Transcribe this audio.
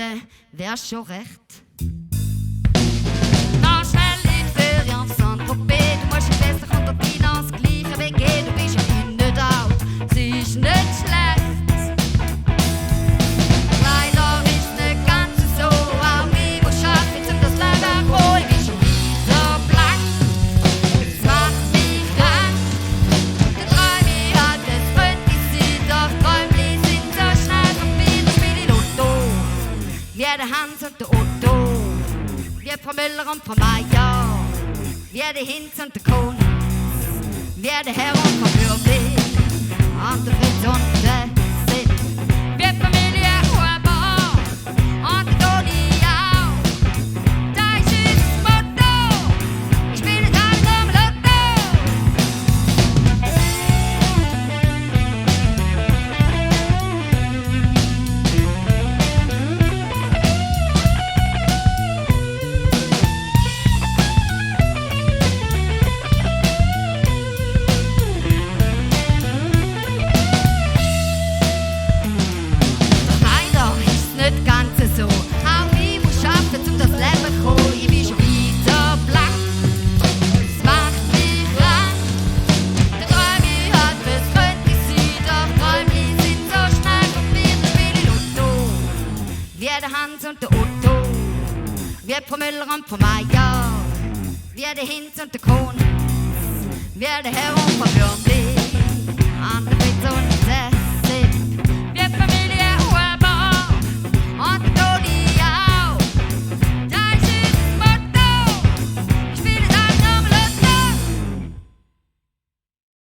Sonne wär schon recht. Na schnell in die Ferien auf Saint-Tropez. Du musst in Wester und der Tina das gleiche WG. Du bist ja nicht alt, sie ist nicht schlecht. Leider ist nicht ganz so, auch ich muss arbeiten, um das Leben zu holen. Ich bin schon wieder blank, es macht mich krank. Der Träume hat es könnte sein, doch Träumli sind so schnell vorbei. Da spiel ich Lotto, wie der Hans und der Otto, wie Frau Müller und Frau Meier, wie der Hinz und der Kohn, wie der Herr und Frau Bürli, und der Fritz und der Sid, wie Familie Huber und der Toni auch. Da ist unser Motto, ich spiele halt um Lotto. Leider ist nicht ganz so. Auch ich muss arbeiten, um das Leben zu kommen. Ich bin schon wieder blank, es macht mich krank. Der Träume hat es könnte sein, doch Träume sind so schnell vorbei. Da spiel ich Lotto, wie der Hans und der Otto, wie Frau Müller und Frau Meier, wie der Hinz und der Kohn, wie der Herr und Frau Björnli.